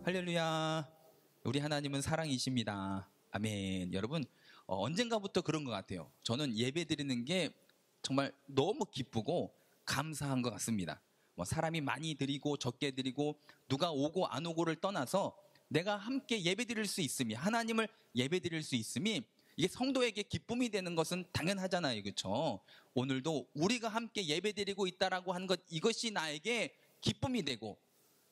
할렐루야. 우리 하나님은 사랑이십니다. 아멘. 여러분, 언젠가부터 그런 것 같아요. 저는 예배 드리는 게 정말 너무 기쁘고 감사한 것 같습니다. 사람이 많이 드리고 적게 드리고 누가 오고 안 오고를 떠나서 내가 함께 예배 드릴 수 있음이, 하나님을 예배 드릴 수 있음이 이게 성도에게 기쁨이 되는 것은 당연하잖아요. 그렇죠? 오늘도 우리가 함께 예배 드리고 있다라고 하는 것, 이것이 나에게 기쁨이 되고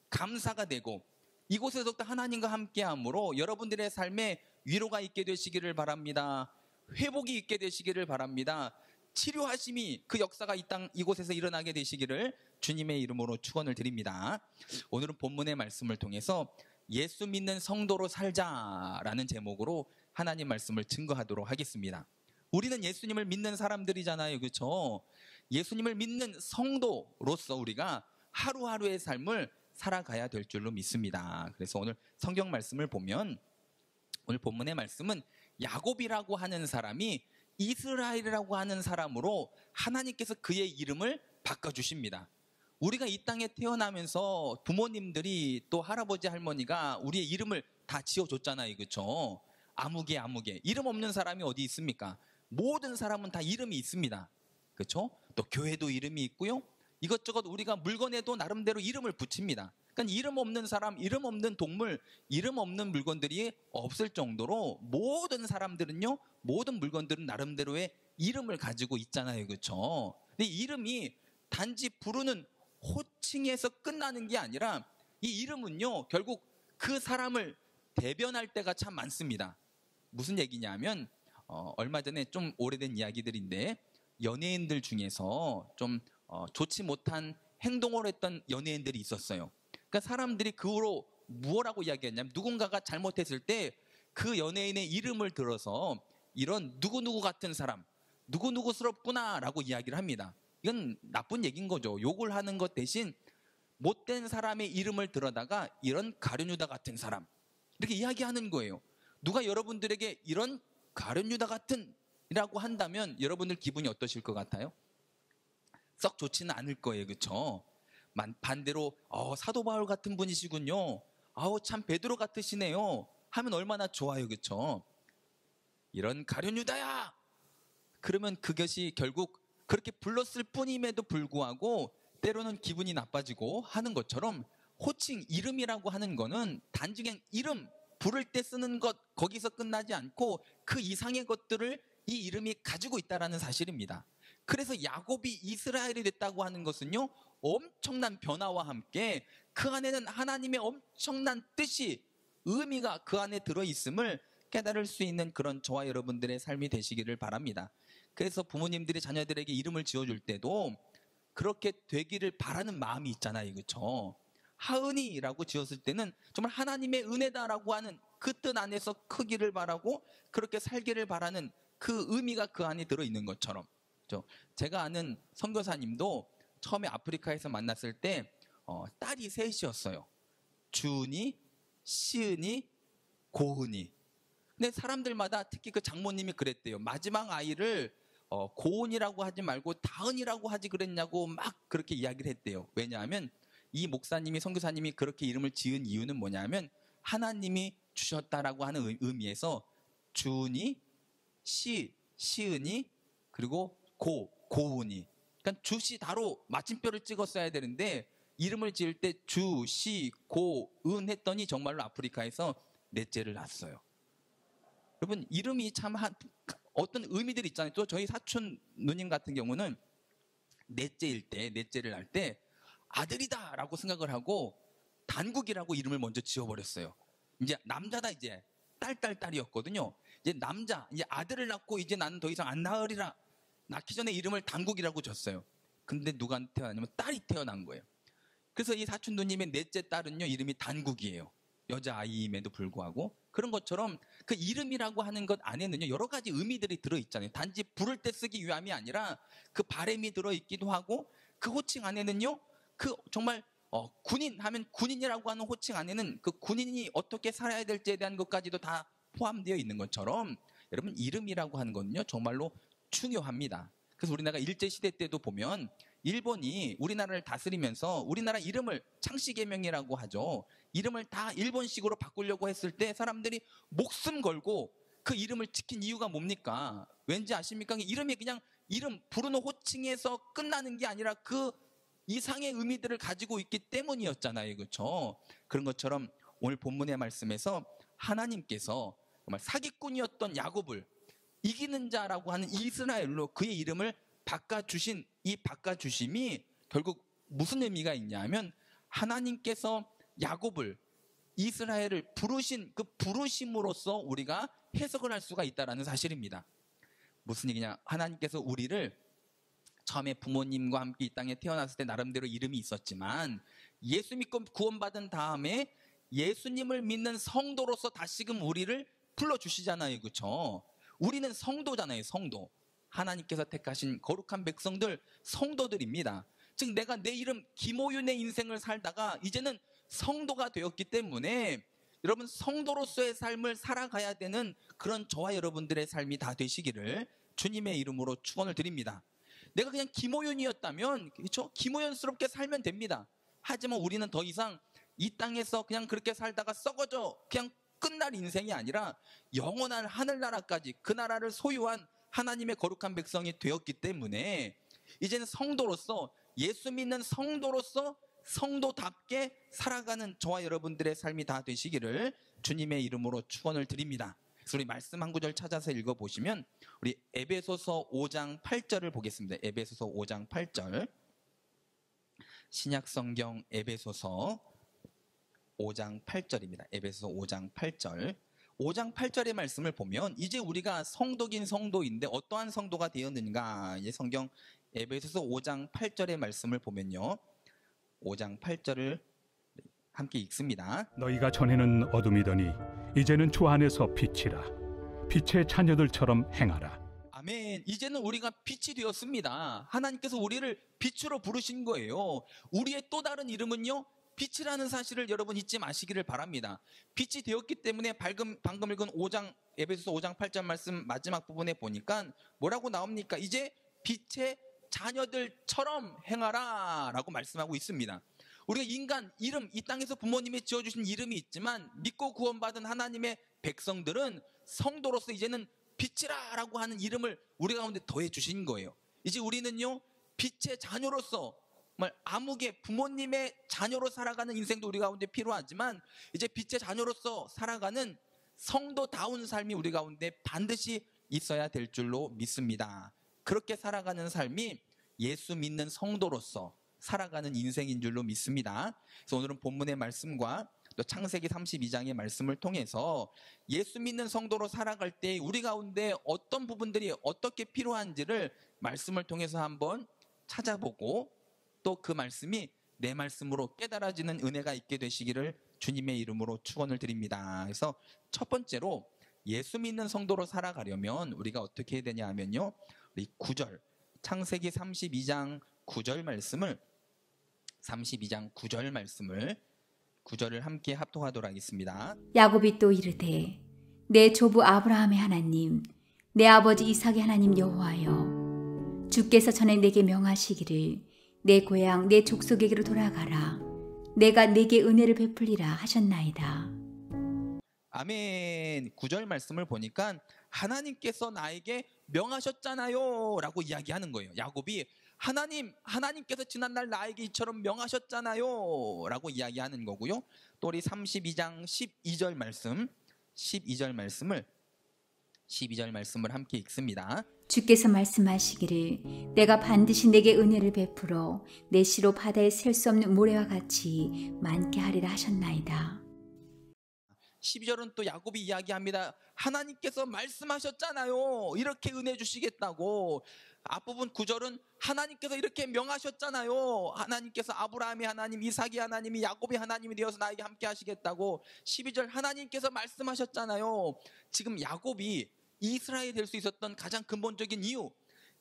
감사가 되고 이곳에서부터 하나님과 함께함으로 여러분들의 삶에 위로가 있게 되시기를 바랍니다. 회복이 있게 되시기를 바랍니다. 치료하심이 그 역사가 이곳에서 일어나게 되시기를 주님의 이름으로 축원을 드립니다. 오늘은 본문의 말씀을 통해서 예수 믿는 성도로 살자라는 제목으로 하나님 말씀을 증거하도록 하겠습니다. 우리는 예수님을 믿는 사람들이잖아요. 그렇죠? 예수님을 믿는 성도로서 우리가 하루하루의 삶을 살아가야 될 줄로 믿습니다. 그래서 오늘 성경 말씀을 보면 오늘 본문의 말씀은 야곱이라고 하는 사람이 이스라엘이라고 하는 사람으로 하나님께서 그의 이름을 바꿔주십니다. 우리가 이 땅에 태어나면서 부모님들이 또 할아버지 할머니가 우리의 이름을 다 지어줬잖아요. 그렇죠? 아무개 이름 없는 사람이 어디 있습니까? 모든 사람은 다 이름이 있습니다. 그렇죠? 또 교회도 이름이 있고요. 이것저것 우리가 물건에도 나름대로 이름을 붙입니다. 그러니까 이름 없는 사람, 이름 없는 동물, 이름 없는 물건들이 없을 정도로 모든 사람들은요, 모든 물건들은 나름대로의 이름을 가지고 있잖아요. 그렇죠? 근데 이름이 단지 부르는 호칭에서 끝나는 게 아니라 이 이름은요, 결국 그 사람을 대변할 때가 참 많습니다. 무슨 얘기냐면 얼마 전에 좀 오래된 이야기들인데 연예인들 중에서 좀 좋지 못한 행동을 했던 연예인들이 있었어요. 그러니까 사람들이 그 후로 무엇라고 이야기했냐면 누군가가 잘못했을 때 그 연예인의 이름을 들어서 이런 누구누구 같은 사람, 누구누구스럽구나 라고 이야기를 합니다. 이건 나쁜 얘기인 거죠. 욕을 하는 것 대신 못된 사람의 이름을 들어다가 이런 가룟유다 같은 사람, 이렇게 이야기하는 거예요. 누가 여러분들에게 이런 가룟유다 같은 이라고 한다면 여러분들 기분이 어떠실 것 같아요? 썩 좋지는 않을 거예요. 그렇죠? 반대로 사도 바울 같은 분이시군요. 참 베드로 같으시네요. 하면 얼마나 좋아요. 그렇죠? 이런 가룟유다야! 그러면 그것이 결국 그렇게 불렀을 뿐임에도 불구하고 때로는 기분이 나빠지고 하는 것처럼 호칭, 이름이라고 하는 거는 단지 그냥 이름, 부를 때 쓰는 것, 거기서 끝나지 않고 그 이상의 것들을 이 이름이 가지고 있다는 사실입니다. 그래서 야곱이 이스라엘이 됐다고 하는 것은요, 엄청난 변화와 함께 그 안에는 하나님의 엄청난 뜻이, 의미가 그 안에 들어있음을 깨달을 수 있는 그런 저와 여러분들의 삶이 되시기를 바랍니다. 그래서 부모님들이 자녀들에게 이름을 지어줄 때도 그렇게 되기를 바라는 마음이 있잖아요. 그렇죠? 하은이라고 지었을 때는 정말 하나님의 은혜다라고 하는 그 뜻 안에서 크기를 바라고 그렇게 살기를 바라는 그 의미가 그 안에 들어있는 것처럼. 제가 아는 선교사님도 처음에 아프리카에서 만났을 때 딸이 셋이었어요. 주은이, 시은이, 고은이. 근데 사람들마다 특히 그 장모님이 그랬대요. 마지막 아이를 고은이라고 하지 말고 다은이라고 하지 그랬냐고 막 그렇게 이야기를 했대요. 왜냐하면 이 목사님이, 선교사님이 그렇게 이름을 지은 이유는 뭐냐면 하나님이 주셨다라고 하는 의미에서 주은이, 시은이, 그리고 고은이. 그러니까 주시 다로 마침표를 찍었어야 되는데 이름을 지을 때 주, 시, 고은 했더니 정말로 아프리카에서 넷째를 낳았어요. 여러분, 이름이 참 어떤 의미들이 있잖아요. 또 저희 사촌 누님 같은 경우는 넷째를 낳을 때 아들이다 라고 생각을 하고 단국이라고 이름을 먼저 지어버렸어요. 이제 남자다, 이제 딸이었거든요. 이제 남자, 이제 아들을 낳고 이제 나는 더 이상 안 낳으리라. 낳기 전에 이름을 단국이라고 줬어요. 근데 누가 태어나냐면 딸이 태어난 거예요. 그래서 이 사촌 누님의 넷째 딸은요, 이름이 단국이에요. 여자아이임에도 불구하고. 그런 것처럼 그 이름이라고 하는 것 안에는요, 여러 가지 의미들이 들어있잖아요. 단지 부를 때 쓰기 위함이 아니라 그 바램이 들어있기도 하고, 그 호칭 안에는요, 그 정말 군인 하면 군인이라고 하는 호칭 안에는 그 군인이 어떻게 살아야 될지에 대한 것까지도 다 포함되어 있는 것처럼 여러분, 이름이라고 하는 거는요, 정말로 중요합니다. 그래서 우리나라가 일제시대 때도 보면 일본이 우리나라를 다스리면서 우리나라 이름을 창씨개명이라고 하죠. 이름을 다 일본식으로 바꾸려고 했을 때 사람들이 목숨 걸고 그 이름을 지킨 이유가 뭡니까? 왠지 아십니까? 이름이 그냥 이름 부르는 호칭에서 끝나는 게 아니라 그 이상의 의미들을 가지고 있기 때문이었잖아요. 그렇죠? 그런 것처럼 오늘 본문의 말씀에서 하나님께서 정말 사기꾼이었던 야곱을 이기는 자라고 하는 이스라엘로 그의 이름을 바꿔주신 이 바꿔주심이 결국 무슨 의미가 있냐면 하나님께서 야곱을 이스라엘을 부르신 그 부르심으로써 우리가 해석을 할 수가 있다는 사실입니다. 무슨 얘기냐? 하나님께서 우리를 처음에 부모님과 함께 이 땅에 태어났을 때 나름대로 이름이 있었지만 예수 믿고 구원받은 다음에 예수님을 믿는 성도로서 다시금 우리를 불러주시잖아요. 그렇죠? 우리는 성도잖아요. 성도. 하나님께서 택하신 거룩한 백성들, 성도들입니다. 즉 내가 내 이름 김호윤의 인생을 살다가 이제는 성도가 되었기 때문에 여러분 성도로서의 삶을 살아가야 되는 그런 저와 여러분들의 삶이 다 되시기를 주님의 이름으로 축원을 드립니다. 내가 그냥 김호윤이었다면 그렇죠? 김호윤스럽게 살면 됩니다. 하지만 우리는 더 이상 이 땅에서 그냥 그렇게 살다가 썩어져 그냥 끝날 인생이 아니라 영원한 하늘나라까지 그 나라를 소유한 하나님의 거룩한 백성이 되었기 때문에 이제는 성도로서 예수 믿는 성도로서 성도답게 살아가는 저와 여러분들의 삶이 다 되시기를 주님의 이름으로 축원을 드립니다. 그래서 우리 말씀 한 구절 찾아서 읽어보시면 우리 에베소서 5장 8절을 보겠습니다. 에베소서 5장 8절 신약성경 에베소서 5장 8절입니다. 에베소서 5장 8절 5장 8절의 말씀을 보면 이제 우리가 성도긴 성도인데 어떠한 성도가 되었는가? 이제 성경 에베소서 5장 8절의 말씀을 보면요. 5장 8절을 함께 읽습니다. 너희가 전에는 어둠이더니 이제는 주 안에서 빛이라. 빛의 자녀들처럼 행하라. 아멘. 이제는 우리가 빛이 되었습니다. 하나님께서 우리를 빛으로 부르신 거예요. 우리의 또 다른 이름은요. 빛이라는 사실을 여러분 잊지 마시기를 바랍니다. 빛이 되었기 때문에 방금 읽은 5장 에베소서 5장 8절 말씀 마지막 부분에 보니까 뭐라고 나옵니까? 이제 빛의 자녀들처럼 행하라 라고 말씀하고 있습니다. 우리가 인간 이름 이 땅에서 부모님이 지어주신 이름이 있지만 믿고 구원받은 하나님의 백성들은 성도로서 이제는 빛이라 라고 하는 이름을 우리 가운데 더해 주신 거예요. 이제 우리는요 빛의 자녀로서 정말 암흑의 부모님의 자녀로 살아가는 인생도 우리 가운데 필요하지만 이제 빛의 자녀로서 살아가는 성도다운 삶이 우리 가운데 반드시 있어야 될 줄로 믿습니다. 그렇게 살아가는 삶이 예수 믿는 성도로서 살아가는 인생인 줄로 믿습니다. 그래서 오늘은 본문의 말씀과 또 창세기 32장의 말씀을 통해서 예수 믿는 성도로 살아갈 때 우리 가운데 어떤 부분들이 어떻게 필요한지를 말씀을 통해서 한번 찾아보고 또 그 말씀이 내 말씀으로 깨달아지는 은혜가 있게 되시기를 주님의 이름으로 축원을 드립니다. 그래서 첫 번째로 예수 믿는 성도로 살아가려면 우리가 어떻게 해야 되냐 하면요. 우리 9절 창세기 32장 9절 말씀을 32장 9절 말씀을 9절을 함께 합독하도록 하겠습니다. 야곱이 또 이르되 내 조부 아브라함의 하나님 내 아버지 이삭의 하나님 여호와여 주께서 전에 내게 명하시기를 내 고향 내 족속에게로 돌아가라 내가 내게 은혜를 베풀리라 하셨나이다. 아멘. 9절 말씀을 보니까 하나님께서 나에게 명하셨잖아요 라고 이야기하는 거예요. 야곱이 하나님께서 지난날 나에게 이처럼 명하셨잖아요 라고 이야기하는 거고요. 또 우리 32장 12절 말씀 12절 말씀을 함께 읽습니다. 주께서 말씀하시기를 내가 반드시 내게 은혜를 베풀어 내 시로 바다에 셀 수 없는 모래와 같이 많게 하리라 하셨나이다. 12절은 또 야곱이 이야기합니다. 하나님께서 말씀하셨잖아요. 이렇게 은혜 주시겠다고. 앞부분 9절은 하나님께서 이렇게 명하셨잖아요. 하나님께서 아브라함이 하나님, 이삭이 하나님이 야곱이 하나님이 되어서 나에게 함께 하시겠다고. 12절 하나님께서 말씀하셨잖아요. 지금 야곱이 이스라엘이 될 수 있었던 가장 근본적인 이유,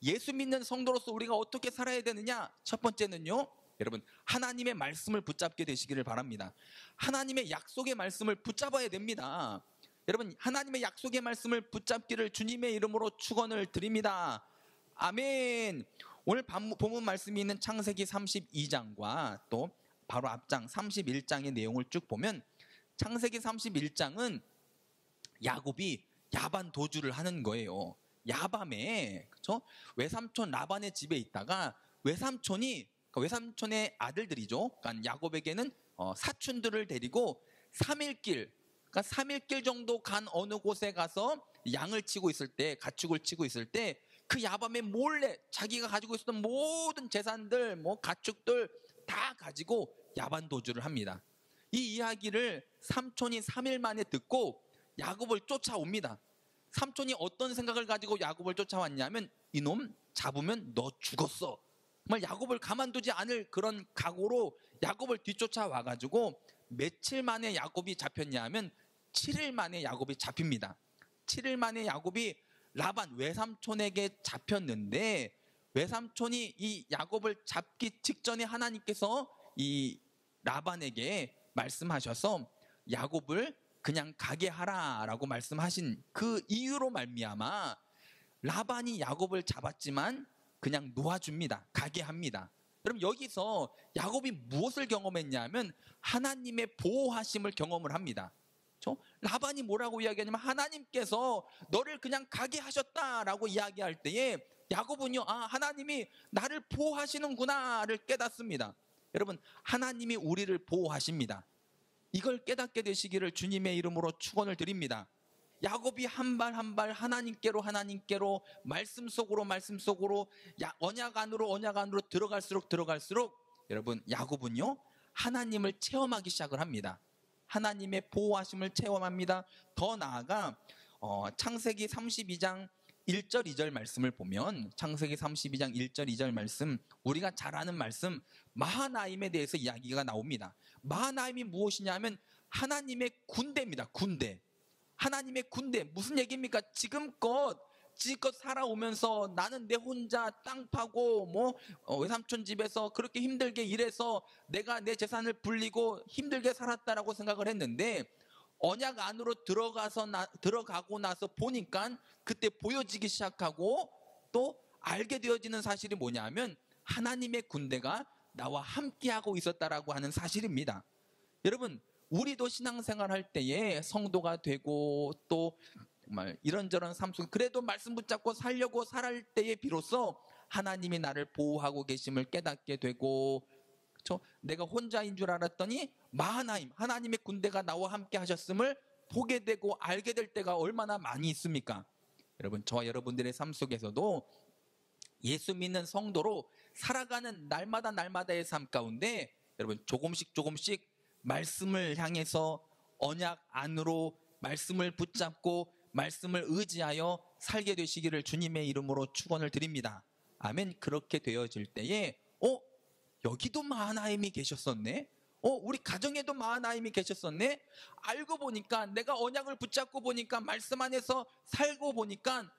예수 믿는 성도로서 우리가 어떻게 살아야 되느냐. 첫 번째는요, 여러분 하나님의 말씀을 붙잡게 되시기를 바랍니다. 하나님의 약속의 말씀을 붙잡아야 됩니다. 여러분 하나님의 약속의 말씀을 붙잡기를 주님의 이름으로 축원을 드립니다. 아멘. 오늘 본문 말씀이 있는 창세기 32장과 또 바로 앞장 31장의 내용을 쭉 보면 창세기 31장은 야곱이 야반 도주를 하는 거예요. 야밤에, 그렇죠? 외삼촌 라반의 집에 있다가 외삼촌의 아들들이죠. 그러니까 야곱에게는 사촌들을 데리고 3일길, 그러니까 3일길 정도 간 어느 곳에 가서 양을 치고 있을 때, 가축을 치고 있을 때 그 야밤에 몰래 자기가 가지고 있었던 모든 재산들, 가축들 다 가지고 야반 도주를 합니다. 이 이야기를 삼촌이 3일 만에 듣고 야곱을 쫓아옵니다. 삼촌이 어떤 생각을 가지고 야곱을 쫓아왔냐면 이놈 잡으면 너 죽었어. 정말 야곱을 가만두지 않을 그런 각오로 야곱을 뒤쫓아와가지고 며칠 만에 야곱이 잡혔냐면 7일 만에 야곱이 잡힙니다. 7일 만에 야곱이 라반 외삼촌에게 잡혔는데 외삼촌이 이 야곱을 잡기 직전에 하나님께서 이 라반에게 말씀하셔서 야곱을 그냥 가게 하라라고 말씀하신 그 이유로 말미암아 라반이 야곱을 잡았지만 그냥 놓아줍니다. 가게 합니다. 그럼 여기서 야곱이 무엇을 경험했냐면 하나님의 보호하심을 경험을 합니다. 라반이 뭐라고 이야기하냐면 하나님께서 너를 그냥 가게 하셨다라고 이야기할 때에 야곱은요, 하나님이 나를 보호하시는구나를 깨닫습니다. 여러분, 하나님이 우리를 보호하십니다. 이걸 깨닫게 되시기를 주님의 이름으로 축원을 드립니다. 야곱이 한 발 한 발 하나님께로 말씀 속으로 언약 안으로 들어갈수록 여러분, 야곱은요 하나님을 체험하기 시작을 합니다. 하나님의 보호하심을 체험합니다. 더 나아가 창세기 32장 1절 2절 말씀을 보면 창세기 32장 1절 2절 말씀, 우리가 잘 아는 말씀 마하나임에 대해서 이야기가 나옵니다. 마하나임이 무엇이냐면 하나님의 군대입니다. 군대. 하나님의 군대. 무슨 얘기입니까? 지금껏 살아오면서 나는 내 혼자 땅 파고 외삼촌 집에서 그렇게 힘들게 일해서 내가 내 재산을 불리고 힘들게 살았다라고 생각을 했는데 언약 안으로 들어가고 나서 보니까 그때 보여지기 시작하고 또 알게 되어지는 사실이 뭐냐면 하나님의 군대가 나와 함께하고 있었다라고 하는 사실입니다. 여러분, 우리도 신앙생활 할 때에 성도가 되고 또 정말 이런저런 삶 속에 그래도 말씀 붙잡고 살려고 살할 때에 비로소 하나님이 나를 보호하고 계심을 깨닫게 되고, 그렇죠? 내가 혼자인 줄 알았더니 마하나임, 하나님의 군대가 나와 함께 하셨음을 보게 되고 알게 될 때가 얼마나 많이 있습니까? 여러분, 저와 여러분들의 삶 속에서도 예수 믿는 성도로 살아가는 날마다의 삶 가운데 여러분 조금씩 말씀을 향해서 언약 안으로 말씀을 붙잡고 말씀을 의지하여 살게 되시기를 주님의 이름으로 축원을 드립니다. 아멘. 그렇게 되어질 때에 여기도 마하나임이 계셨었네. 우리 가정에도 마하나임이 계셨었네. 알고 보니까 내가 언약을 붙잡고 보니까 말씀 안에서 살고 보니까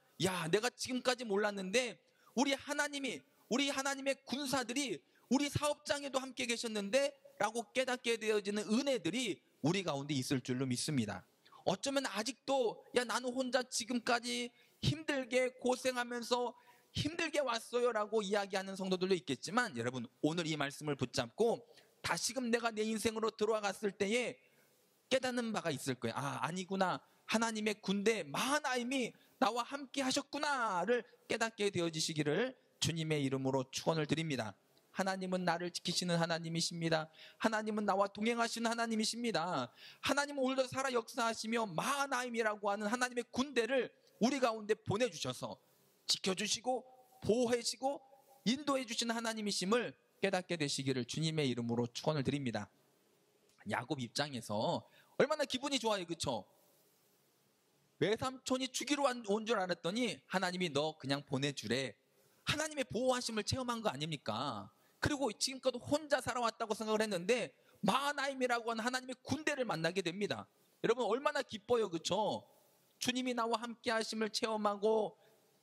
내가 지금까지 몰랐는데 우리 하나님의 군사들이 우리 사업장에도 함께 계셨는데 라고 깨닫게 되어지는 은혜들이 우리 가운데 있을 줄로 믿습니다. 어쩌면 아직도 나는 혼자 지금까지 힘들게 고생하면서 힘들게 왔어요 라고 이야기하는 성도들도 있겠지만 여러분, 오늘 이 말씀을 붙잡고 다시금 내가 내 인생으로 들어갔을 때에 깨닫는 바가 있을 거예요. 아니구나, 하나님의 군대 마하나임이 나와 함께 하셨구나를 깨닫게 되어지시기를 주님의 이름으로 축원을 드립니다. 하나님은 나를 지키시는 하나님이십니다. 하나님은 나와 동행하시는 하나님이십니다. 하나님은 오늘도 살아 역사하시며 마하나임이라고 하는 하나님의 군대를 우리 가운데 보내주셔서 지켜주시고 보호해주시고 인도해주시는 하나님이심을 깨닫게 되시기를 주님의 이름으로 축원을 드립니다. 야곱 입장에서 얼마나 기분이 좋아요, 그렇죠? 외삼촌이 죽이러 온 줄 알았더니 하나님이 너 그냥 보내주래. 하나님의 보호하심을 체험한 거 아닙니까? 그리고 지금껏 혼자 살아왔다고 생각을 했는데 마하나임이라고 하는 하나님의 군대를 만나게 됩니다. 여러분, 얼마나 기뻐요, 그렇죠? 주님이 나와 함께 하심을 체험하고,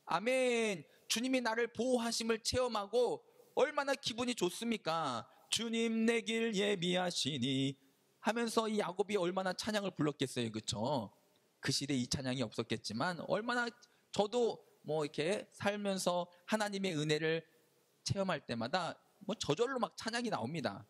아멘, 주님이 나를 보호하심을 체험하고 얼마나 기분이 좋습니까? 주님 내 길 예비하시니 하면서 이 야곱이 얼마나 찬양을 불렀겠어요, 그렇죠? 그 시대에 이 찬양이 없었겠지만 얼마나 저도 이렇게 살면서 하나님의 은혜를 체험할 때마다 뭐 저절로 막 찬양이 나옵니다.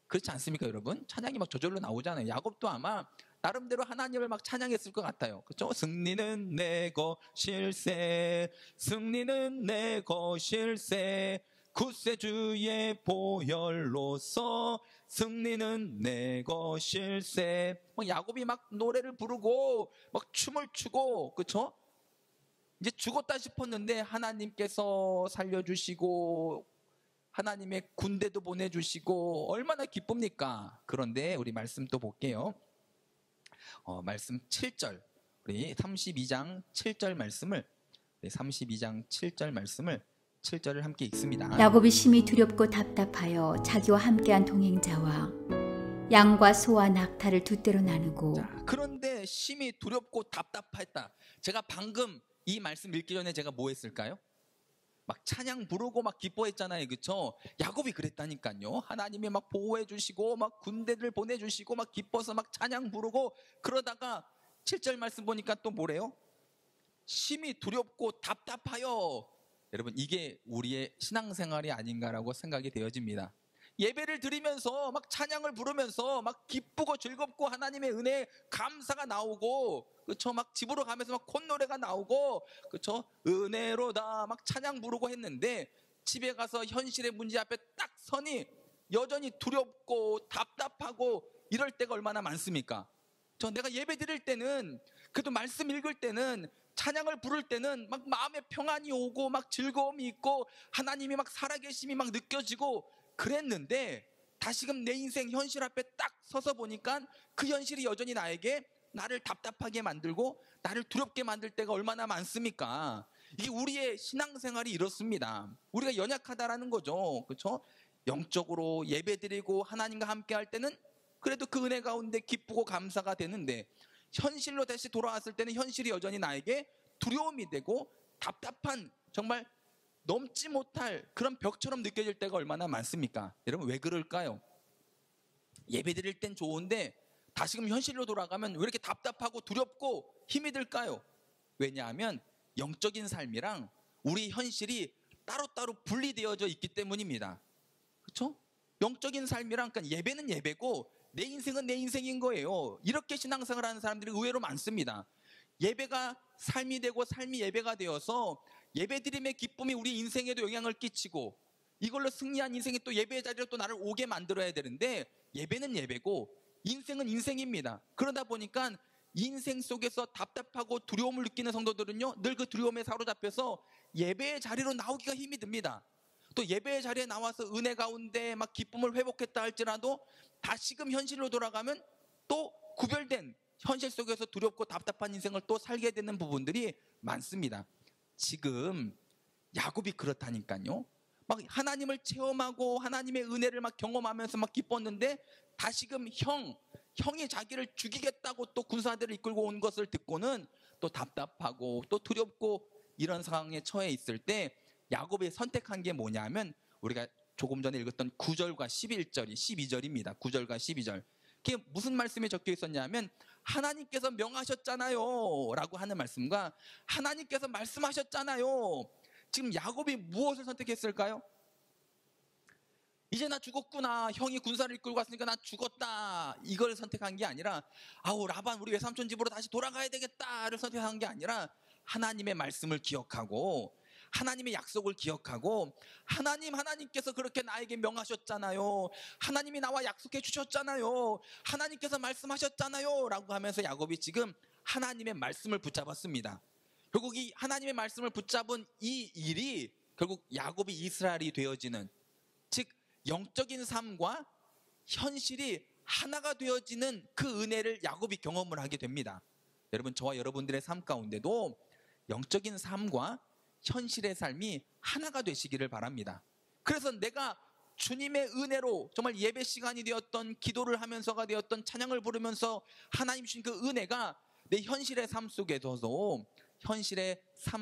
그렇지 않습니까, 여러분? 찬양이 막 저절로 나오잖아요. 야곱도 아마 나름대로 하나님을 막 찬양했을 것 같아요. 그렇죠? 승리는 내 것일세, 승리는 내 것일세, 구세주의 보혈로서 승리는 내 것일세. 막 야곱이 막 노래를 부르고 막 춤을 추고, 그렇죠? 이제 죽었다 싶었는데 하나님께서 살려주시고 하나님의 군대도 보내주시고 얼마나 기쁩니까? 그런데 우리 말씀 또 볼게요. 말씀 7절, 우리 32장 7절 말씀을, 32장 7절 말씀을 7절을 함께 읽습니다. 야곱이 심히 두렵고 답답하여 자기와 함께한 동행자와 양과 소와 낙타를 두 떼로 나누고. 자, 그런데 심히 두렵고 답답했다. 제가 방금 이 말씀 읽기 전에 제가 뭐 했을까요? 막 찬양 부르고 막 기뻐했잖아요, 그렇죠? 야곱이 그랬다니까요. 하나님이 막 보호해 주시고 막 군대들 보내주시고 막 기뻐서 막 찬양 부르고, 그러다가 7절 말씀 보니까 또 뭐래요? 심히 두렵고 답답하여. 여러분, 이게 우리의 신앙생활이 아닌가라고 생각이 되어집니다. 예배를 드리면서 막 찬양을 부르면서 막 기쁘고 즐겁고 하나님의 은혜에 감사가 나오고, 그렇죠? 막 집으로 가면서 막 콧노래가 나오고, 그렇죠? 은혜로다 막 찬양 부르고 했는데 집에 가서 현실의 문제 앞에 딱 서니 여전히 두렵고 답답하고 이럴 때가 얼마나 많습니까? 내가 예배 드릴 때는, 그래도 말씀 읽을 때는, 찬양을 부를 때는 막 마음에 평안이 오고 막 즐거움이 있고 하나님이 막 살아계심이 막 느껴지고 그랬는데, 다시금 내 인생 현실 앞에 딱 서서 보니까 그 현실이 여전히 나를 답답하게 만들고 나를 두렵게 만들 때가 얼마나 많습니까? 이게 우리의 신앙생활이 이렇습니다. 우리가 연약하다라는 거죠. 그렇죠? 영적으로 예배드리고 하나님과 함께 할 때는 그래도 그 은혜 가운데 기쁘고 감사가 되는데, 현실로 다시 돌아왔을 때는 현실이 여전히 나에게 두려움이 되고 답답한, 정말 넘지 못할 그런 벽처럼 느껴질 때가 얼마나 많습니까? 여러분, 왜 그럴까요? 예배 드릴 땐 좋은데 다시금 현실로 돌아가면 왜 이렇게 답답하고 두렵고 힘이 들까요? 왜냐하면 영적인 삶이랑 우리 현실이 따로따로 분리되어져 있기 때문입니다. 그렇죠? 영적인 삶이랑, 그러니까 예배는 예배고 내 인생은 내 인생인 거예요. 이렇게 신앙생활 하는 사람들이 의외로 많습니다. 예배가 삶이 되고 삶이 예배가 되어서 예배드림의 기쁨이 우리 인생에도 영향을 끼치고, 이걸로 승리한 인생이 또 예배의 자리로 또 나를 오게 만들어야 되는데, 예배는 예배고 인생은 인생입니다. 그러다 보니까 인생 속에서 답답하고 두려움을 느끼는 성도들은요, 늘 그 두려움에 사로잡혀서 예배의 자리로 나오기가 힘이 듭니다. 또 예배의 자리에 나와서 은혜 가운데 막 기쁨을 회복했다 할지라도 다시금 현실로 돌아가면 또 구별된 현실 속에서 두렵고 답답한 인생을 또 살게 되는 부분들이 많습니다. 지금 야곱이 그렇다니까요. 막 하나님을 체험하고 하나님의 은혜를 막 경험하면서 막 기뻤는데, 다시금 형이 자기를 죽이겠다고 또 군사들을 이끌고 온 것을 듣고는 또 답답하고 또 두렵고 이런 상황에 처해 있을 때 야곱이 선택한 게 뭐냐면, 우리가 조금 전에 읽었던 9절과 12절입니다. 9절과 12절. 그게 무슨 말씀이 적혀 있었냐면, 하나님께서 명하셨잖아요 라고 하는 말씀과 하나님께서 말씀하셨잖아요. 지금 야곱이 무엇을 선택했을까요? 이제 나 죽었구나, 형이 군사를 이끌고 왔으니까 나 죽었다, 이걸 선택한 게 아니라, 아우 라반 우리 외삼촌 집으로 다시 돌아가야 되겠다를 선택한 게 아니라, 하나님의 말씀을 기억하고 하나님의 약속을 기억하고, 하나님께서 그렇게 나에게 명하셨잖아요, 하나님이 나와 약속해 주셨잖아요, 하나님께서 말씀하셨잖아요 라고 하면서 야곱이 지금 하나님의 말씀을 붙잡았습니다. 결국 이 하나님의 말씀을 붙잡은 이 일이 결국 야곱이 이스라엘이 되어지는, 즉 영적인 삶과 현실이 하나가 되어지는 그 은혜를 야곱이 경험을 하게 됩니다. 여러분, 저와 여러분들의 삶 가운데도 영적인 삶과 현실의 삶이 하나가 되시기를 바랍니다. 그래서 내가 주님의 은혜로 정말 예배 시간이 되었던, 기도를 하면서가 되었던, 찬양을 부르면서 하나님 주신 그 은혜가 내 현실의 삶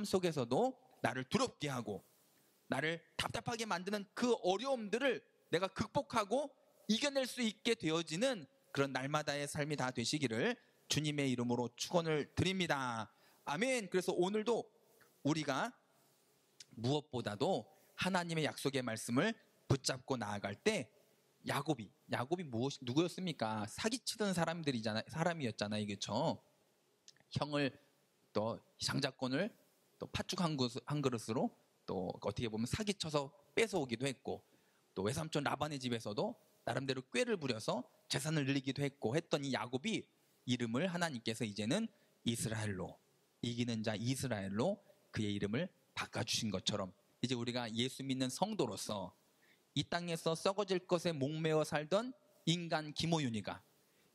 속에서도 나를 두렵게 하고 나를 답답하게 만드는 그 어려움들을 내가 극복하고 이겨낼 수 있게 되어지는 그런 날마다의 삶이 다 되시기를 주님의 이름으로 축원을 드립니다. 아멘. 그래서 오늘도 우리가 무엇보다도 하나님의 약속의 말씀을 붙잡고 나아갈 때 야곱이 누구였습니까? 사기치던 사람이었잖아요. 그렇죠? 형을 또 장자권을 또 팥죽 한 그릇으로 또 어떻게 보면 사기쳐서 뺏어오기도 했고, 또 외삼촌 라반의 집에서도 나름대로 꾀를 부려서 재산을 늘리기도 했고 했던 이 야곱이 이름을 하나님께서 이제는 이스라엘로, 이기는 자 이스라엘로 그의 이름을 바꿔주신 것처럼, 이제 우리가 예수 믿는 성도로서 이 땅에서 썩어질 것에 목매어 살던 인간 김호윤이가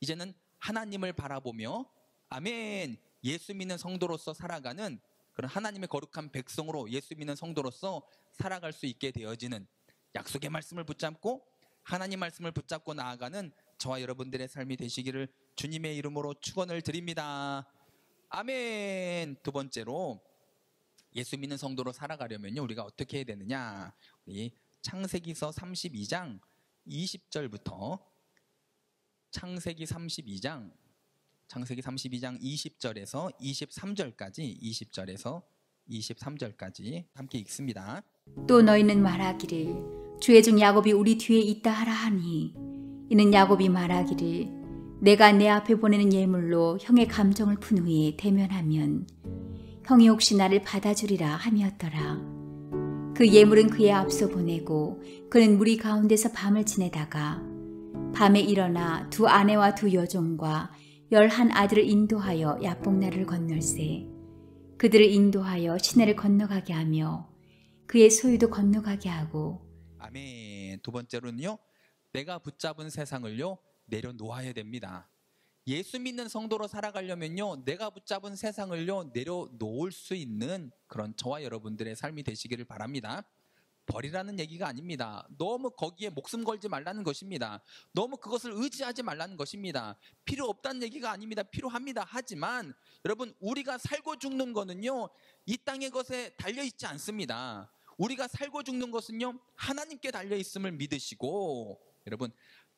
이제는 하나님을 바라보며 아멘, 예수 믿는 성도로서 살아가는 그런 하나님의 거룩한 백성으로 예수 믿는 성도로서 살아갈 수 있게 되어지는, 약속의 말씀을 붙잡고 하나님 말씀을 붙잡고 나아가는 저와 여러분들의 삶이 되시기를 주님의 이름으로 축원을 드립니다. 아멘. 두 번째로 예수 믿는 성도로 살아가려면요, 우리가 어떻게 해야 되느냐? 우리 창세기서 32장 20절부터 창세기 32장 20절에서 23절까지 함께 읽습니다. 또 너희는 말하기를 주의 종 야곱이 우리 뒤에 있다 하라 하니, 이는 야곱이 말하기를 내가 내 앞에 보내는 예물로 형의 감정을 푼 후에 대면하면 형이 혹시 나를 받아주리라 함이었더라. 그 예물은 그의 앞서 보내고 그는 무리 가운데서 밤을 지내다가 밤에 일어나 두 아내와 두 여종과 11 아들을 인도하여 야복나루를 건널세 그들을 인도하여 시내를 건너가게 하며 그의 소유도 건너가게 하고. 아멘. 두 번째로는요, 내가 붙잡은 세상을요 내려놓아야 됩니다. 예수 믿는 성도로 살아가려면요, 내가 붙잡은 세상을요 내려놓을 수 있는 그런 저와 여러분들의 삶이 되시기를 바랍니다. 버리라는 얘기가 아닙니다. 너무 거기에 목숨 걸지 말라는 것입니다. 너무 그것을 의지하지 말라는 것입니다. 필요 없다는 얘기가 아닙니다. 필요합니다. 하지만 여러분, 우리가 살고 죽는 거는요 이 땅의 것에 달려있지 않습니다. 우리가 살고 죽는 것은요 하나님께 달려있음을 믿으시고, 여러분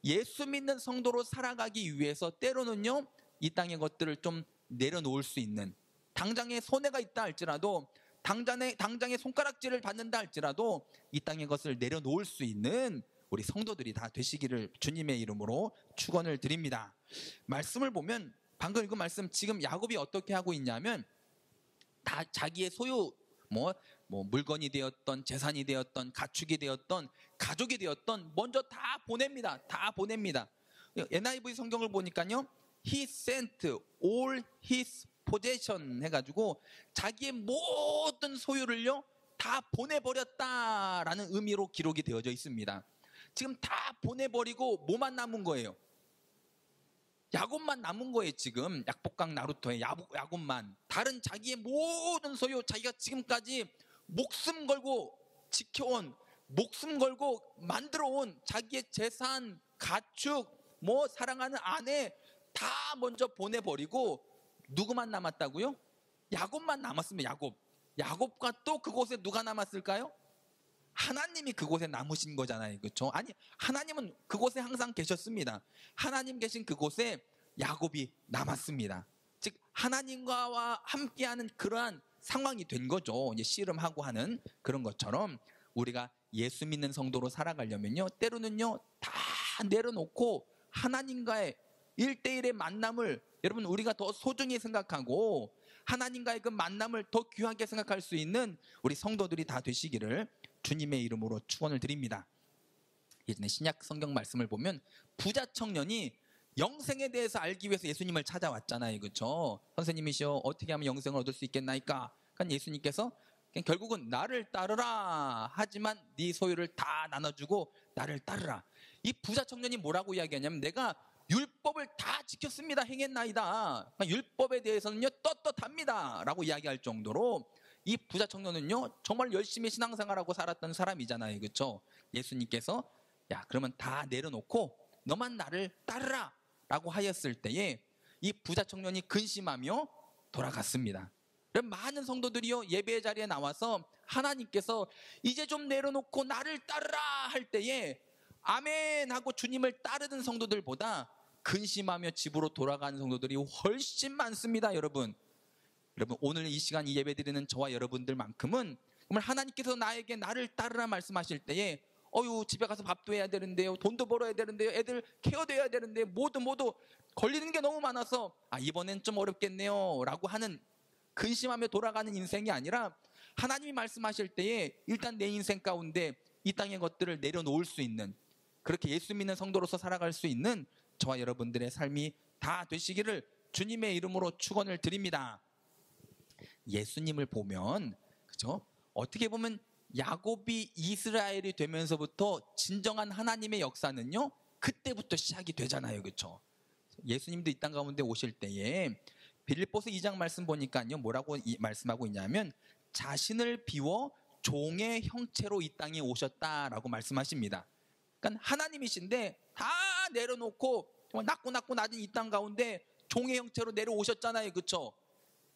예수 믿는 성도로 살아가기 위해서 때로는요 이 땅의 것들을 좀 내려놓을 수 있는, 당장에 손해가 있다 할지라도, 당장에 손가락질을 받는다 할지라도 이 땅의 것을 내려놓을 수 있는 우리 성도들이 다 되시기를 주님의 이름으로 축원을 드립니다. 말씀을 보면 방금 읽은 말씀, 지금 야곱이 어떻게 하고 있냐면 다 자기의 소유, 물건이 되었던, 재산이 되었던, 가축이 되었던, 가족이 되었던 먼저 다 보냅니다. NIV 성경을 보니까요, He sent all his possession 해가지고 자기의 모든 소유를요 다 보내버렸다라는 의미로 기록이 되어져 있습니다. 지금 다 보내버리고 뭐만 남은 거예요? 야곱만 남은 거예요. 지금 약복강 나루토의 야곱만. 다른 자기의 모든 소유, 자기가 지금까지 목숨 걸고 지켜온, 목숨 걸고 만들어온 자기의 재산, 가축, 사랑하는 아내 다 먼저 보내버리고 누구만 남았다고요? 야곱만 남았습니다. 야곱과 또 그곳에 누가 남았을까요? 하나님이 그곳에 남으신 거잖아요. 그렇죠? 아니, 하나님은 그곳에 항상 계셨습니다. 하나님 계신 그곳에 야곱이 남았습니다. 즉 하나님과 함께하는 그러한 상황이 된 거죠. 이제 씨름하고 하는 그런 것처럼 우리가 예수 믿는 성도로 살아가려면요, 때로는요 다 내려놓고 하나님과의 1대1의 만남을 여러분 우리가 더 소중히 생각하고 하나님과의 그 만남을 더 귀하게 생각할 수 있는 우리 성도들이 다 되시기를 주님의 이름으로 축원을 드립니다. 예전에 신약 성경 말씀을 보면 부자 청년이 영생에 대해서 알기 위해서 예수님을 찾아왔잖아요. 그렇죠? 선생님이시여, 어떻게 하면 영생을 얻을 수 있겠나이까? 그러니까 예수님께서 결국은 나를 따르라, 하지만 네 소유를 다 나눠주고 나를 따르라. 이 부자 청년이 뭐라고 이야기하냐면, 내가 율법을 다 지켰습니다, 행했나이다. 그러니까 율법에 대해서는요 떳떳합니다 라고 이야기할 정도로 이 부자 청년은요 정말 열심히 신앙생활하고 살았던 사람이잖아요. 그렇죠? 예수님께서 야, 그러면 다 내려놓고 너만 나를 따르라 라고 하였을 때에 이 부자 청년이 근심하며 돌아갔습니다. 많은 성도들이요 예배 자리에 나와서 하나님께서 이제 좀 내려놓고 나를 따르라 할 때에 아멘 하고 주님을 따르는 성도들보다 근심하며 집으로 돌아가는 성도들이 훨씬 많습니다. 여러분 오늘 이 시간 이 예배 드리는 저와 여러분들만큼은 그러면 하나님께서 나를 따르라 말씀하실 때에 집에 가서 밥도 해야 되는데요, 돈도 벌어야 되는데요, 애들 케어도 해야 되는데 모두 걸리는 게 너무 많아서 이번엔 좀 어렵겠네요 라고 하는 근심하며 돌아가는 인생이 아니라, 하나님이 말씀하실 때에 일단 내 인생 가운데 이 땅의 것들을 내려놓을 수 있는, 그렇게 예수 믿는 성도로서 살아갈 수 있는 저와 여러분들의 삶이 다 되시기를 주님의 이름으로 축원을 드립니다. 예수님을 보면, 그죠? 어떻게 보면 야곱이 이스라엘이 되면서부터 진정한 하나님의 역사는요, 그때부터 시작이 되잖아요, 그렇죠? 예수님도 이 땅 가운데 오실 때에 빌립보서 2장 말씀 보니까요, 뭐라고 말씀하고 있냐면 자신을 비워 종의 형체로 이 땅에 오셨다라고 말씀하십니다. 그러니까 하나님이신데 다 내려놓고 낙고 낮은 이 땅 가운데 종의 형체로 내려오셨잖아요, 그렇죠?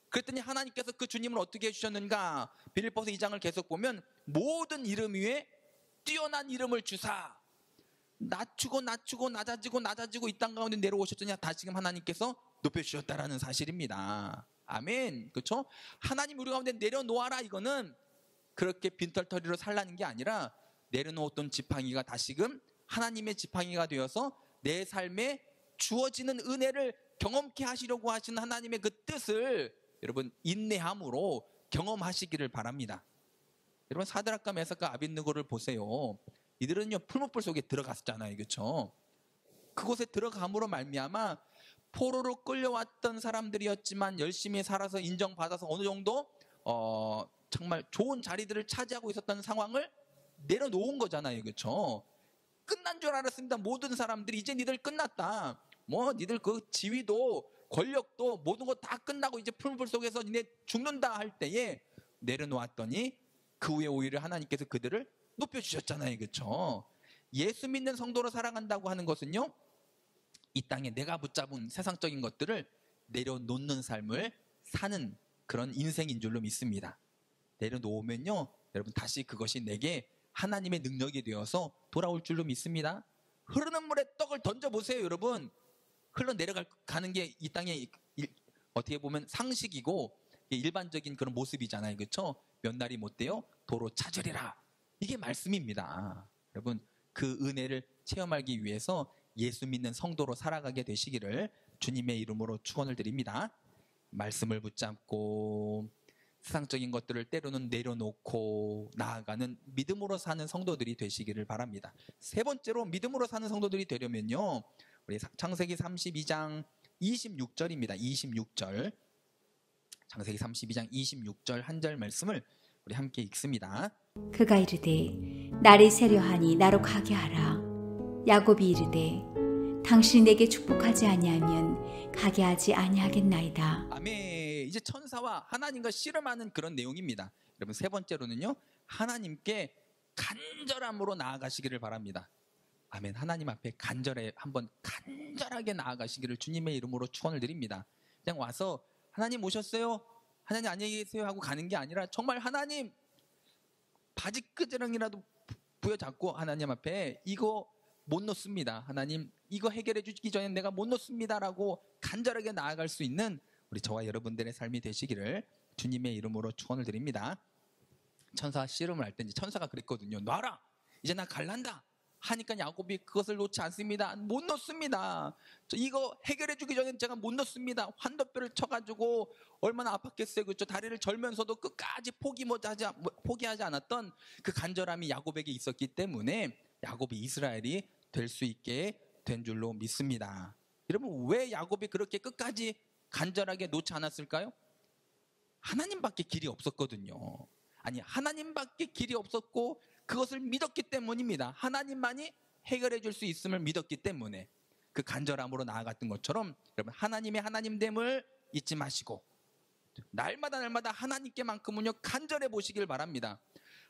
그랬더니 하나님께서 그 주님을 어떻게 해주셨는가? 빌립보서 2장을 계속 보면 모든 이름 위에 뛰어난 이름을 주사 낮추고 낮아지고 이 땅 가운데 내려오셨더니 다시금 하나님께서 높여주셨다라는 사실입니다. 아멘. 그렇죠? 하나님 우리 가운데 내려놓아라, 이거는 그렇게 빈털터리로 살라는 게 아니라 내려놓았던 지팡이가 다시금 하나님의 지팡이가 되어서 내 삶에 주어지는 은혜를 경험케 하시려고 하시는 하나님의 그 뜻을 여러분 인내함으로 경험하시기를 바랍니다. 여러분 사드락과 메삭과 아벳느고를 보세요. 이들은요 풀무불 속에 들어갔잖아요, 그렇죠? 그곳에 들어감으로 말미암아 포로로 끌려왔던 사람들이었지만 열심히 살아서 인정받아서 어느 정도 정말 좋은 자리들을 차지하고 있었던 상황을 내려놓은 거잖아요, 그렇죠? 끝난 줄 알았습니다. 모든 사람들이 이제 니들 끝났다. 니들 그 지위도 권력도 모든 거 다 끝나고 이제 풀무불 속에서 니네 죽는다 할 때에 내려놓았더니 그 후에 오히려 하나님께서 그들을 높여주셨잖아요, 그렇죠? 예수 믿는 성도로 살아간다고 하는 것은요, 이 땅에 내가 붙잡은 세상적인 것들을 내려놓는 삶을 사는 그런 인생인 줄로 믿습니다. 내려놓으면요, 여러분 다시 그것이 내게 하나님의 능력이 되어서 돌아올 줄로 믿습니다. 흐르는 물에 떡을 던져보세요, 여러분. 흘러내려가는 게 이 땅에 어떻게 보면 상식이고 일반적인 그런 모습이잖아요, 그렇죠? 몇 날이 못 돼요? 도로 찾으리라. 이게 말씀입니다. 여러분 그 은혜를 체험하기 위해서 예수 믿는 성도로 살아가게 되시기를 주님의 이름으로 축원을 드립니다. 말씀을 붙잡고 세상적인 것들을 때로는 내려놓고 나아가는 믿음으로 사는 성도들이 되시기를 바랍니다. 세 번째로 믿음으로 사는 성도들이 되려면요, 우리 창세기 32장 26절입니다. 26절. 창세기 32장 26절 한 절 말씀을 우리 함께 읽습니다. 그가 이르되 날이 세려하니 나로 가게 하라. 야곱이 이르되 당신이 내게 축복하지 아니하면 가게 하지 아니하겠나이다. 아멘. 이제 천사와 하나님과 씨름하는 그런 내용입니다. 여러분 세 번째로는요, 하나님께 간절함으로 나아가시기를 바랍니다. 아멘. 하나님 앞에 한번 간절하게 나아가시기를 주님의 이름으로 축원을 드립니다. 그냥 와서 하나님 오셨어요? 하나님 안녕히 계세요? 하고 가는 게 아니라 정말 하나님 바지 끄지랑이라도 부여잡고 하나님 앞에 이거 못 놓습니다. 하나님 이거 해결해 주기 전에 내가 못 놓습니다 라고 간절하게 나아갈 수 있는 우리 저와 여러분들의 삶이 되시기를 주님의 이름으로 축원을 드립니다. 천사와 씨름을 할 때 천사가 그랬거든요. 놔라, 이제 나 갈란다 하니까 야곱이 그것을 놓지 않습니다. 못 놓습니다. 저 이거 해결해 주기 전에 제가 못 놓습니다. 환도뼈를 쳐가지고 얼마나 아팠겠어요, 그렇죠? 다리를 절면서도 끝까지 포기하지 않았던 그 간절함이 야곱에게 있었기 때문에 야곱이 이스라엘이 될 수 있게 된 줄로 믿습니다. 여러분 왜 야곱이 그렇게 끝까지 간절하게 놓지 않았을까요? 하나님밖에 길이 없었거든요. 아니 하나님밖에 길이 없었고 그것을 믿었기 때문입니다. 하나님만이 해결해 줄 수 있음을 믿었기 때문에 그 간절함으로 나아갔던 것처럼 여러분 하나님의 하나님됨을 잊지 마시고 날마다 하나님께만큼은요 간절해 보시길 바랍니다.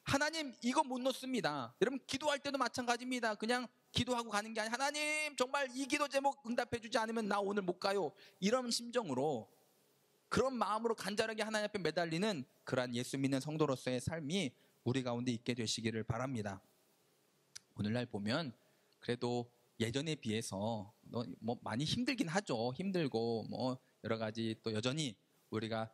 하나님 이거 못 놓습니다. 여러분 기도할 때도 마찬가지입니다. 그냥 기도하고 가는 게 아니라 하나님 정말 이 기도 제목 응답해 주지 않으면 나 오늘 못 가요, 이런 심정으로 그런 마음으로 간절하게 하나님 앞에 매달리는 그러한 예수 믿는 성도로서의 삶이 우리 가운데 있게 되시기를 바랍니다. 오늘날 보면 그래도 예전에 비해서 많이 힘들긴 하죠. 힘들고 여러 가지 또 여전히 우리가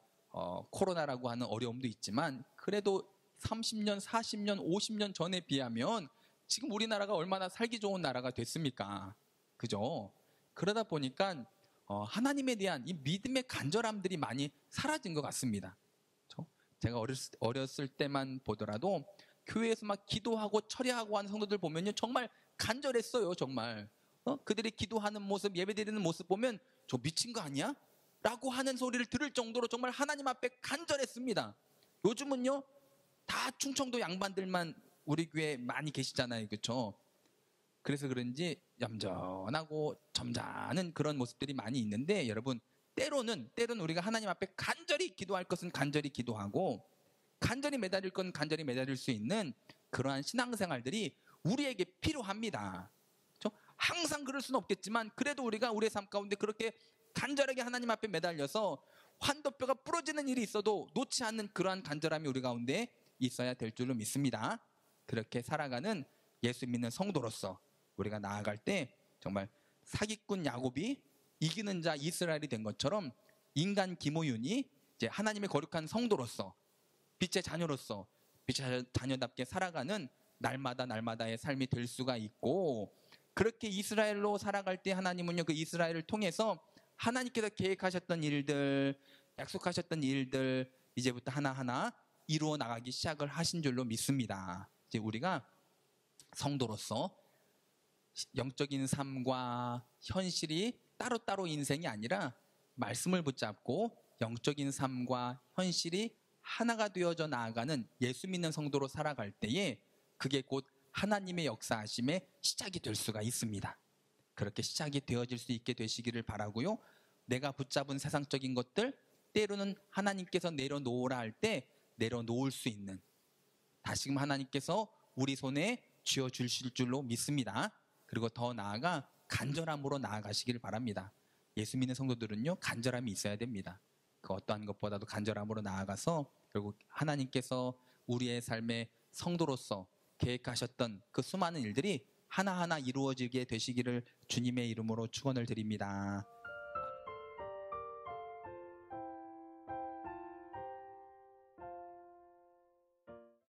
코로나라고 하는 어려움도 있지만 그래도 30년, 40년, 50년 전에 비하면 지금 우리나라가 얼마나 살기 좋은 나라가 됐습니까? 그죠? 그러다 보니까 하나님에 대한 이 믿음의 간절함들이 많이 사라진 것 같습니다. 그렇죠? 제가 어렸을 때만 보더라도 교회에서 막 기도하고 철야하고 하는 성도들 보면요, 정말 간절했어요. 정말 그들이 기도하는 모습, 예배드리는 모습 보면 저 미친 거 아니야? 라고 하는 소리를 들을 정도로 정말 하나님 앞에 간절했습니다. 요즘은요, 다 충청도 양반들만 우리 교회에 많이 계시잖아요. 그렇죠? 그래서 그런지 얌전하고 점잖은 그런 모습들이 많이 있는데, 여러분, 때로는 우리가 하나님 앞에 간절히 기도할 것은 간절히 기도하고, 간절히 매달릴 건 간절히 매달릴 수 있는 그러한 신앙생활들이 우리에게 필요합니다. 그렇죠? 항상 그럴 수는 없겠지만 그래도 우리가 우리의 삶 가운데 그렇게 간절하게 하나님 앞에 매달려서 환도뼈가 부러지는 일이 있어도 놓지 않는 그러한 간절함이 우리 가운데 있어야 될 줄로 믿습니다. 그렇게 살아가는 예수 믿는 성도로서 우리가 나아갈 때 정말 사기꾼 야곱이 이기는 자 이스라엘이 된 것처럼 인간 김호윤이 이제 하나님의 거룩한 성도로서 빛의 자녀로서 빛의 자녀답게 살아가는 날마다의 삶이 될 수가 있고, 그렇게 이스라엘로 살아갈 때 하나님은요, 그 이스라엘을 통해서 하나님께서 계획하셨던 일들, 약속하셨던 일들 이제부터 하나하나 이루어 나가기 시작을 하신 줄로 믿습니다. 이제 우리가 성도로서 영적인 삶과 현실이 따로따로 인생이 아니라 말씀을 붙잡고 영적인 삶과 현실이 하나가 되어져 나아가는 예수 믿는 성도로 살아갈 때에 그게 곧 하나님의 역사하심의 시작이 될 수가 있습니다. 그렇게 시작이 되어질 수 있게 되시기를 바라고요. 내가 붙잡은 세상적인 것들, 때로는 하나님께서 내려놓으라 할 때 내려놓을 수 있는, 다시금 하나님께서 우리 손에 쥐어주실 줄로 믿습니다. 그리고 더 나아가 간절함으로 나아가시길 바랍니다. 예수 믿는 성도들은요, 간절함이 있어야 됩니다. 그 어떠한 것보다도 간절함으로 나아가서 결국 하나님께서 우리의 삶의 성도로서 계획하셨던 그 수많은 일들이 하나하나 이루어지게 되시기를 주님의 이름으로 축원을 드립니다.